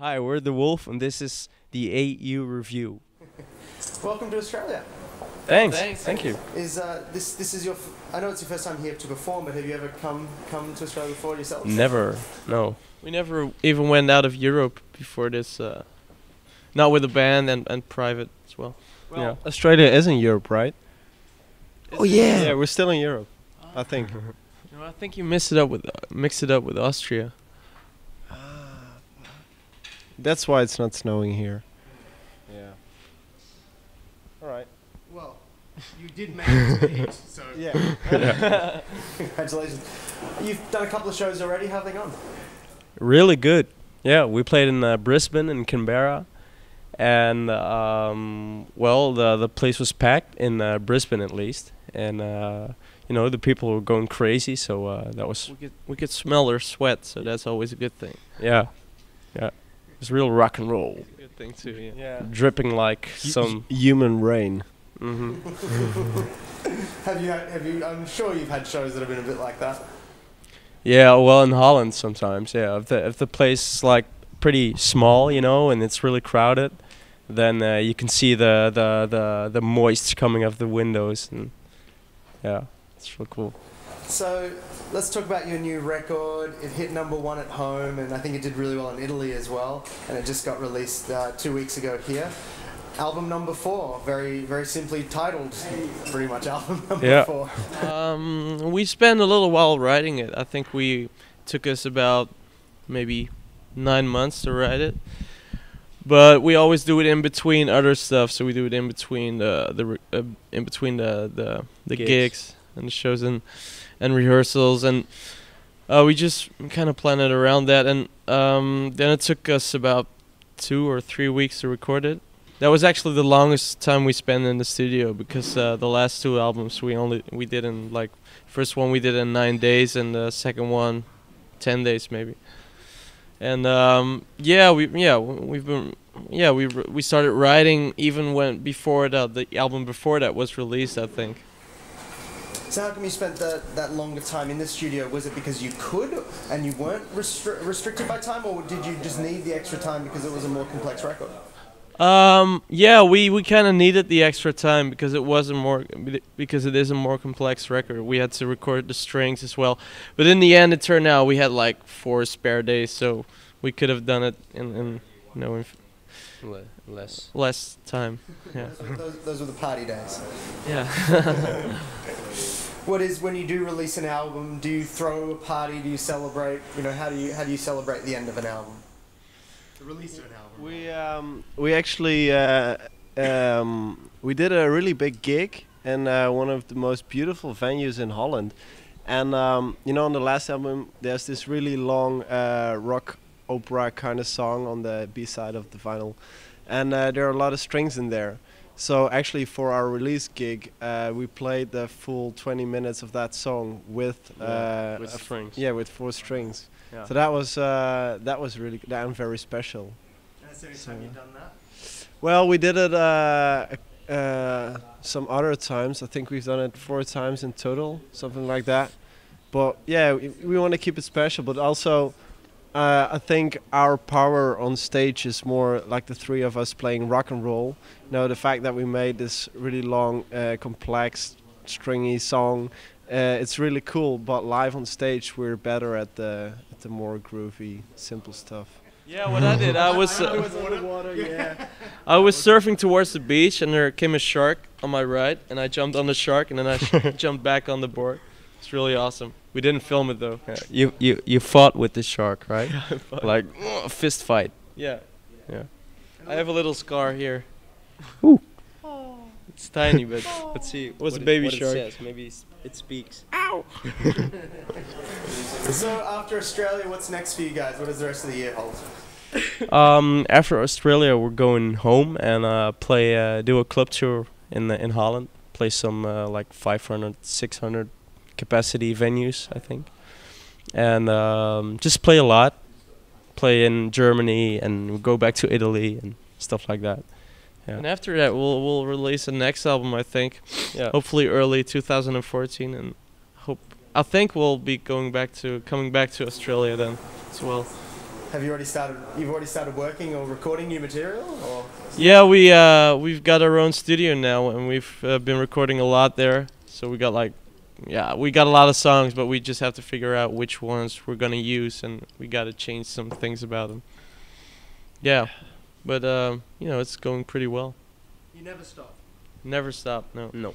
Hi, we're The Wolf, and this is the AU Review. Welcome to Australia. Thanks. Thank you. Is this is your? I know it's your first time here to perform, but have you ever come to Australia before yourself? Never. No. We never even went out of Europe before this. Not with a band and private as well. Yeah. Australia is in Europe, right? Oh yeah. Yeah, we're still in Europe, I think. You know, I think you mixed it up with Austria. That's why it's not snowing here. Yeah. All right. Well, you did make it to the beach, so Yeah. congratulations. You've done a couple of shows already. How have they gone? Really good. Yeah, we played in Brisbane and Canberra, and well, the place was packed in Brisbane at least, and you know the people were going crazy. So that was We could smell their sweat, so that's always a good thing. yeah. It was real rock and roll, Good thing too. Yeah. dripping like some. Human rain. Hmm. Have you? I'm sure you've had shows that have been a bit like that. Yeah, well, in Holland sometimes. Yeah, if the place is like pretty small, you know, and it's really crowded, then you can see the moist coming out of the windows, and yeah, it's real cool. So let's talk about your new record. It hit #1 at home, and I think it did really well in Italy as well. And it just got released 2 weeks ago here. Album number 4, very simply titled, pretty much album number Yeah. 4. We spent a little while writing it. I think we took us about maybe 9 months to write it. But we always do it in between other stuff, so we do it in between the Gigs. gigs and the shows and rehearsals, and we just kind of planned it around that. And then it took us about 2 or 3 weeks to record it. That was actually the longest time we spent in the studio, because the last 2 albums we did in like first one we did in 9 days, and the second one 10 days maybe. And we started writing even when before the album before that was released, I think. So how come you spent that longer time in the studio? Was it because you could and you weren't restricted by time, or did you just need the extra time because it was a more complex record? We kind of needed the extra time because it is a more complex record. We had to record the strings as well, but in the end, it turned out we had like 4 spare days, so we could have done it in less time. Yeah. Those were the party days. Yeah. What is, when you do release an album, do you throw a party? Do you celebrate? You know, how do you celebrate the end of an album? The release of an album. We actually we did a really big gig in one of the most beautiful venues in Holland, and you know, on the last album there's this really long rock opera kind of song on the B-side of the vinyl, and there are a lot of strings in there. So actually for our release gig we played the full 20 minutes of that song with strings. Yeah, with 4 strings. Yeah. So that was really very special. That's the only time you've done that? Well, we did it some other times. I think we've done it 4 times in total, something like that. But yeah, we want to keep it special. But also, I think our power on stage is more like the 3 of us playing rock and roll. You know, the fact that we made this really long, complex, stringy song. It's really cool. But live on stage, we're better at the more groovy, simple stuff. Yeah, what I did, I was I was surfing towards the beach, and there came a shark on my right, and I jumped on the shark, and then I jumped back on the board. It's really awesome. We didn't film it though. Yeah, you fought with the shark, right? Like fist fight. Yeah. Yeah. I have a little scar here. Ooh. It's tiny, but Let's see. was a baby what shark. It says. Maybe it speaks. So after Australia, what's next for you guys? What does the rest of the year hold? After Australia, we're going home and do a club tour in Holland. Play some like 500, 600 capacity venues, I think, and just play a lot. Play in Germany and we'll go back to Italy and stuff like that. Yeah. And after that, we'll release the next album, I think. Yeah. Hopefully early 2014, and I think we'll be coming back to Australia then as well. Have you already started? You've already started working or recording new material, or? Yeah, we've got our own studio now, and we've been recording a lot there. So we got we got a lot of songs, but we just have to figure out which ones we're gonna use, and we got to change some things about them. Yeah, but it's going pretty well. You never stop. Never stop. No. No.